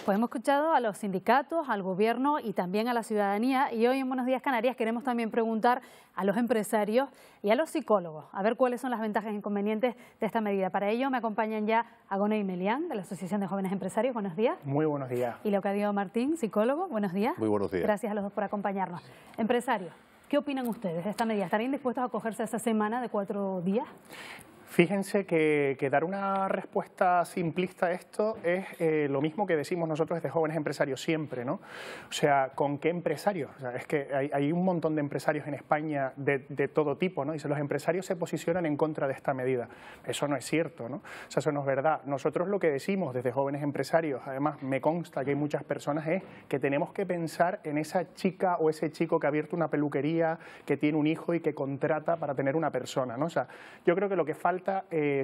Pues hemos escuchado a los sindicatos, al gobierno y también a la ciudadanía, y hoy en Buenos Días Canarias queremos también preguntar a los empresarios y a los psicólogos a ver cuáles son las ventajas e inconvenientes de esta medida. Para ello me acompañan ya Agoney Melián, de la Asociación de Jóvenes Empresarios. Buenos días. Muy buenos días. Y Leocadio Martín, psicólogo. Buenos días. Muy buenos días. Gracias a los dos por acompañarnos. Empresarios, ¿qué opinan ustedes de esta medida? ¿Estarían dispuestos a acogerse a esa semana de 4 días? Fíjense que dar una respuesta simplista a esto es lo mismo que decimos nosotros desde Jóvenes Empresarios siempre, ¿no? O sea, ¿con qué empresarios? O sea, es que hay un montón de empresarios en España de todo tipo, ¿no? Y los empresarios se posicionan en contra de esta medida. Eso no es cierto, ¿no? O sea, eso no es verdad. Nosotros lo que decimos desde Jóvenes Empresarios, además me consta que hay muchas personas, es que tenemos que pensar en esa chica o ese chico que ha abierto una peluquería, que tiene un hijo y que contrata para tener una persona, ¿no? O sea, yo creo que lo que falta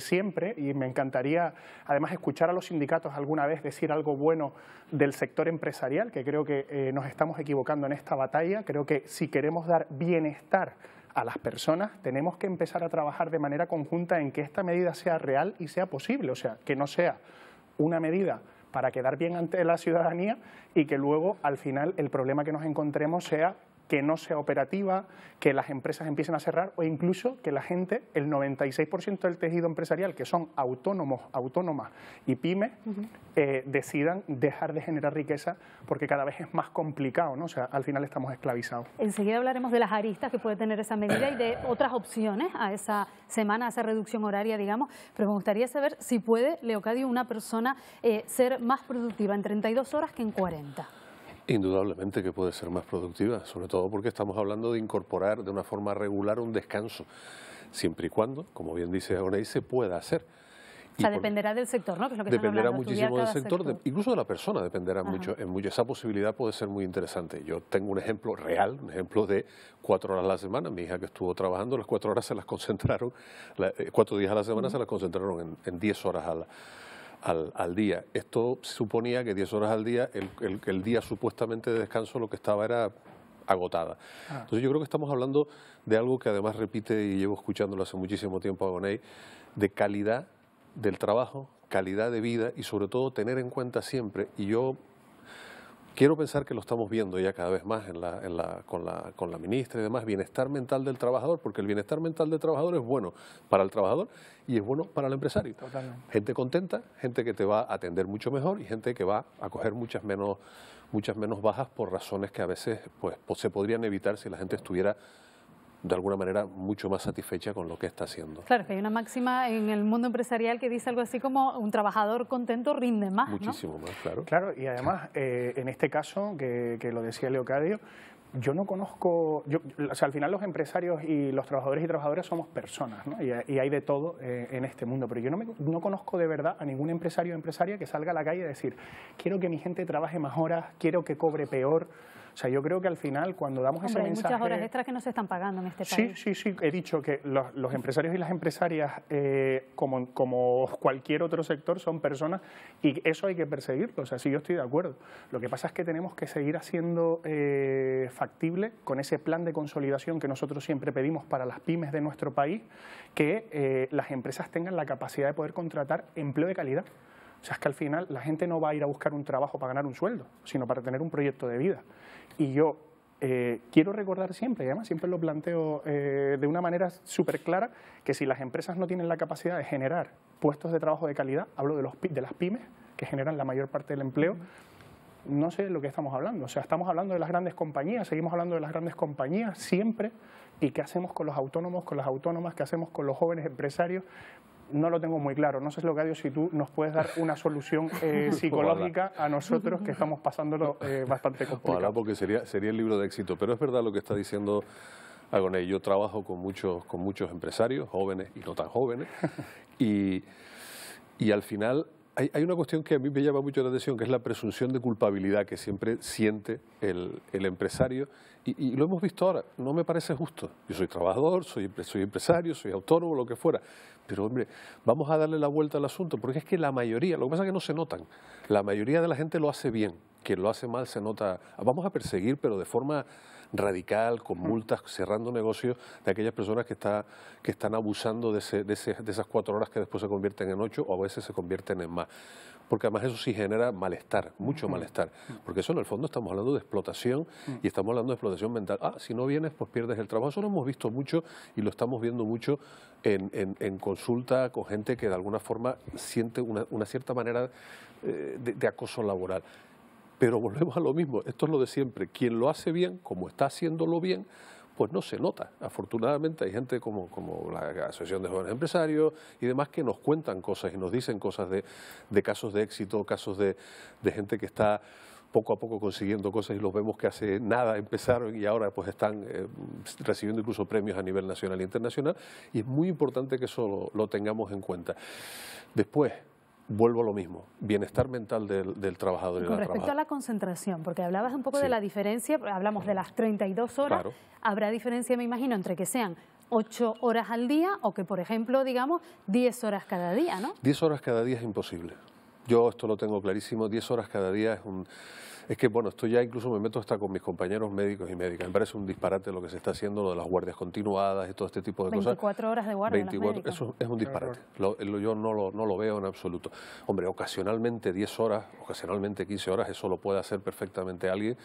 siempre, y me encantaría además escuchar a los sindicatos alguna vez decir algo bueno del sector empresarial, que creo que nos estamos equivocando en esta batalla. Creo que si queremos dar bienestar a las personas, tenemos que empezar a trabajar de manera conjunta en que esta medida sea real y sea posible, o sea, que no sea una medida para quedar bien ante la ciudadanía y que luego al final el problema que nos encontremos sea que no sea operativa, que las empresas empiecen a cerrar o incluso que la gente, el 96% del tejido empresarial, que son autónomos, autónomas y pymes, decidan dejar de generar riqueza porque cada vez es más complicado, ¿no? O sea, al final estamos esclavizados. Enseguida hablaremos de las aristas que puede tener esa medida y de otras opciones a esa semana, a esa reducción horaria, digamos, pero me gustaría saber si puede, Leocadio, una persona ser más productiva en 32 horas que en 40. Indudablemente que puede ser más productiva, sobre todo porque estamos hablando de incorporar de una forma regular un descanso, siempre y cuando, como bien dice Agoney, se pueda hacer. O sea, dependerá del sector, ¿no? Que es lo que dependerá muchísimo del sector, incluso de la persona dependerá mucho. Esa posibilidad puede ser muy interesante. Yo tengo un ejemplo real, un ejemplo de 4 horas a la semana. Mi hija que estuvo trabajando, las 4 horas se las concentraron, 4 días a la semana se las concentraron en 10 horas al día. Esto suponía que 10 horas al día, el día supuestamente de descanso lo que estaba era agotada. Entonces yo creo que estamos hablando de algo que además repite, y llevo escuchándolo hace muchísimo tiempo a Agoney, de calidad del trabajo, calidad de vida y sobre todo tener en cuenta siempre, y yo quiero pensar que lo estamos viendo ya cada vez más con la ministra y demás, bienestar mental del trabajador, porque el bienestar mental del trabajador es bueno para el trabajador y es bueno para el empresario. Totalmente. Gente contenta, gente que te va a atender mucho mejor y gente que va a coger muchas menos bajas por razones que a veces pues se podrían evitar si la gente estuviera de alguna manera mucho más satisfecha con lo que está haciendo. Claro, que hay una máxima en el mundo empresarial que dice algo así como un trabajador contento rinde más, muchísimo, ¿no? más, claro. Claro, y además, en este caso, que lo decía Leocadio, yo no conozco, o sea, al final los empresarios y los trabajadores y trabajadoras somos personas, ¿no? Y hay de todo en este mundo, pero yo no conozco de verdad a ningún empresario o empresaria que salga a la calle a decir, quiero que mi gente trabaje más horas, quiero que cobre peor. O sea, yo creo que al final, cuando damos ese mensaje... hay muchas horas extras que no se están pagando en este país. Sí, he dicho que los empresarios y las empresarias, como cualquier otro sector, son personas y eso hay que perseguirlo. O sea, sí, yo estoy de acuerdo. Lo que pasa es que tenemos que seguir haciendo factible con ese plan de consolidación que nosotros siempre pedimos para las pymes de nuestro país, que las empresas tengan la capacidad de poder contratar empleo de calidad. O sea, es que al final la gente no va a ir a buscar un trabajo para ganar un sueldo, sino para tener un proyecto de vida. Y yo quiero recordar siempre, y además siempre lo planteo de una manera súper clara, que si las empresas no tienen la capacidad de generar puestos de trabajo de calidad, hablo de las pymes, que generan la mayor parte del empleo, no sé de lo que estamos hablando. O sea, estamos hablando de las grandes compañías, seguimos hablando de las grandes compañías siempre, y qué hacemos con los autónomos, con las autónomas, qué hacemos con los jóvenes empresarios. No lo tengo muy claro. No sé, Leocadio, si tú nos puedes dar una solución psicológica a nosotros que estamos pasándolo bastante complicado. Ojalá, porque sería el libro de éxito. Pero es verdad lo que está diciendo Agoney. Yo trabajo con muchos empresarios, jóvenes y no tan jóvenes, y al final hay una cuestión que a mí me llama mucho la atención, que es la presunción de culpabilidad que siempre siente el empresario, y lo hemos visto ahora. No me parece justo. Yo soy trabajador, soy empresario, soy autónomo, lo que fuera, pero hombre, vamos a darle la vuelta al asunto, porque es que la mayoría, lo que pasa es que no se notan, la mayoría de la gente lo hace bien, quien lo hace mal se nota. Vamos a perseguir, pero de forma radical, con multas, cerrando negocios de aquellas personas que están abusando de esas 4 horas que después se convierten en 8 o a veces se convierten en más. Porque además eso sí genera malestar, mucho malestar. Porque eso en el fondo estamos hablando de explotación y estamos hablando de explotación mental. Si no vienes, pues pierdes el trabajo. Eso lo hemos visto mucho y lo estamos viendo mucho en consulta con gente que de alguna forma siente una cierta manera de acoso laboral. Pero volvemos a lo mismo, esto es lo de siempre. Quien lo hace bien, como está haciéndolo bien, pues no se nota. Afortunadamente hay gente como la Asociación de Jóvenes Empresarios y demás que nos cuentan cosas y nos dicen cosas de casos de éxito, casos de gente que está poco a poco consiguiendo cosas y los vemos que hace nada empezaron y ahora pues están recibiendo incluso premios a nivel nacional e internacional, y es muy importante que eso lo tengamos en cuenta. Después, vuelvo a lo mismo, bienestar mental del trabajador y con la respecto trabajadora. a la concentración, porque hablabas un poco Sí. de la diferencia, hablamos de las 32 horas, Claro. habrá diferencia, me imagino, entre que sean 8 horas al día o que, por ejemplo, digamos, 10 horas cada día, ¿no? 10 horas cada día es imposible. Yo esto lo tengo clarísimo, 10 horas cada día es un... Es que, bueno, esto ya incluso me meto hasta con mis compañeros médicos y médicas. Me parece un disparate lo que se está haciendo, lo de las guardias continuadas y todo este tipo de cosas. 24 horas de guardia. 24, eso es un disparate. Yo no lo veo en absoluto. Hombre, ocasionalmente 10 horas, ocasionalmente 15 horas, eso lo puede hacer perfectamente alguien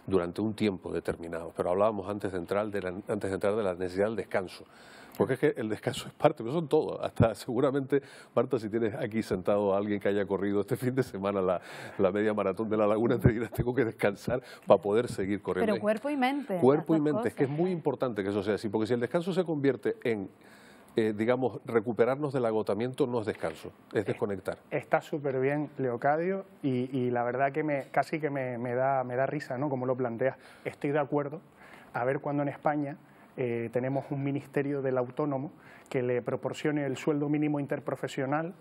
durante un tiempo determinado. Pero hablábamos antes de entrar de la necesidad del descanso. Porque es que el descanso es parte, pero son todo. Hasta seguramente, Marta, si tienes aquí sentado a alguien que haya corrido este fin de semana la media maratón de La Laguna, te dirás, tengo que descansar para poder seguir corriendo. Pero cuerpo y mente. Cuerpo y mente, cosas, es que es muy importante que eso sea así, porque si el descanso se convierte en, digamos, recuperarnos del agotamiento, no es descanso, es desconectar. Está súper bien, Leocadio, y la verdad que casi que me da risa, ¿no?, como lo planteas. Estoy de acuerdo, a ver cuando en España tenemos un ministerio del autónomo que le proporcione el sueldo mínimo interprofesional,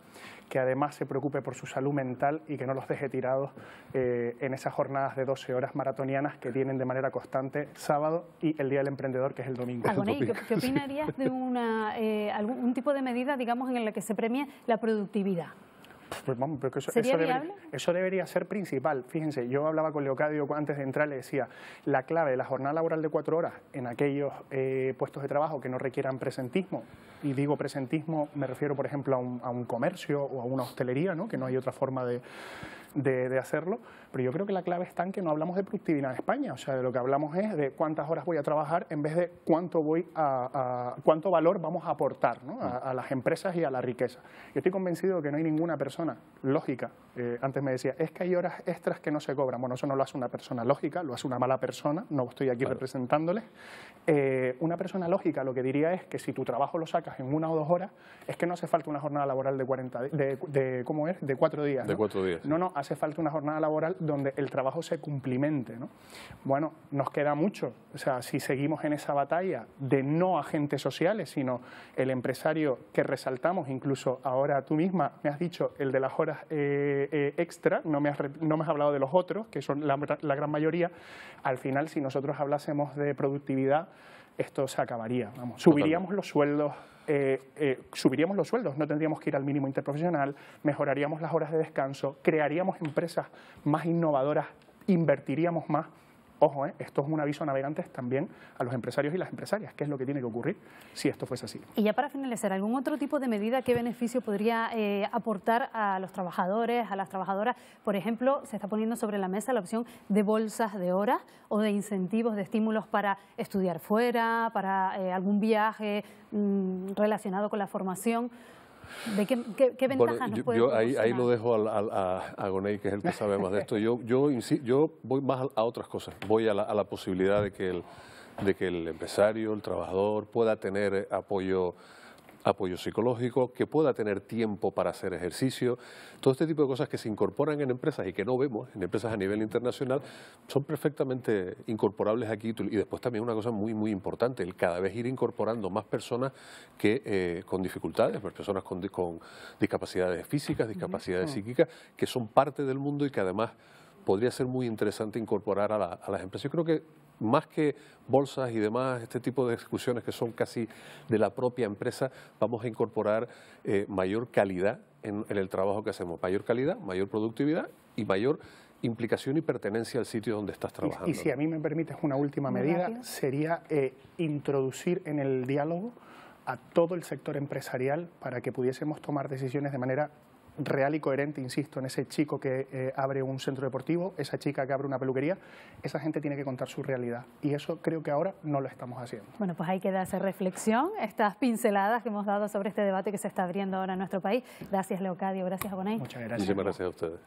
que además se preocupe por su salud mental y que no los deje tirados en esas jornadas de 12 horas maratonianas que tienen de manera constante sábado y el Día del Emprendedor, que es el domingo. Agoney, ¿qué opinarías de algún tipo de medida, digamos, en la que se premie la productividad? Pues vamos, pero que ¿Sería eso debería ser principal. Fíjense, yo hablaba con Leocadio antes de entrar, le decía, la clave de la jornada laboral de 4 horas en aquellos puestos de trabajo que no requieran presentismo, y digo presentismo, me refiero por ejemplo a un comercio o a una hostelería, ¿no?, que no hay otra forma de hacerlo, pero yo creo que la clave está en que no hablamos de productividad en España, o sea, de lo que hablamos es de cuántas horas voy a trabajar en vez de cuánto valor vamos a aportar, ¿no?, a las empresas y a la riqueza. Yo estoy convencido de que no hay ninguna persona lógica, antes me decía, es que hay horas extras que no se cobran. Bueno, eso no lo hace una persona lógica, lo hace una mala persona, no estoy aquí representándoles. Una persona lógica lo que diría es que si tu trabajo lo sacas en 1 o 2 horas, es que no hace falta una jornada laboral de 4 días. ¿no? De 4 días. No, hace falta una jornada laboral donde el trabajo se cumplimente, ¿no? Bueno, nos queda mucho, o sea, si seguimos en esa batalla de no agentes sociales, sino el empresario que resaltamos, incluso ahora tú misma me has dicho el de las horas extra, no me has hablado de los otros, que son la gran mayoría. Al final, si nosotros hablásemos de productividad, esto se acabaría, vamos. Subiríamos los sueldos, no tendríamos que ir al mínimo interprofesional, mejoraríamos las horas de descanso, crearíamos empresas más innovadoras, invertiríamos más. Ojo, esto es un aviso a navegantes también a los empresarios y las empresarias, qué es lo que tiene que ocurrir si esto fuese así. Y ya para finalizar, ¿algún otro tipo de medida, qué beneficio podría aportar a los trabajadores, a las trabajadoras? Por ejemplo, se está poniendo sobre la mesa la opción de bolsas de horas o de incentivos, de estímulos para estudiar fuera, para algún viaje relacionado con la formación. ¿De qué ventajas nos puede proporcionar? Ahí lo dejo a Agoney, que es el que sabe más de esto. Yo voy más a otras cosas. Voy a la posibilidad de que el empresario, el trabajador, pueda tener apoyo psicológico, que pueda tener tiempo para hacer ejercicio. Todo este tipo de cosas que se incorporan en empresas y que no vemos en empresas a nivel internacional son perfectamente incorporables aquí. Y después también una cosa muy, muy importante, el cada vez ir incorporando más personas que con dificultades, personas con discapacidades físicas, discapacidades psíquicas, que son parte del mundo y que además podría ser muy interesante incorporar a las empresas. Yo creo que más que bolsas y demás, este tipo de discusiones que son casi de la propia empresa, vamos a incorporar mayor calidad en el trabajo que hacemos. Mayor calidad, mayor productividad y mayor implicación y pertenencia al sitio donde estás trabajando. Y si a mí me permites una última medida, sería introducir en el diálogo a todo el sector empresarial para que pudiésemos tomar decisiones de manera real y coherente, insisto, en ese chico que abre un centro deportivo, esa chica que abre una peluquería. Esa gente tiene que contar su realidad y eso creo que ahora no lo estamos haciendo. Bueno, pues hay que darse reflexión, estas pinceladas que hemos dado sobre este debate que se está abriendo ahora en nuestro país. Gracias, Leocadio, gracias, Aboney. Muchas gracias. Muchísimas gracias a ustedes.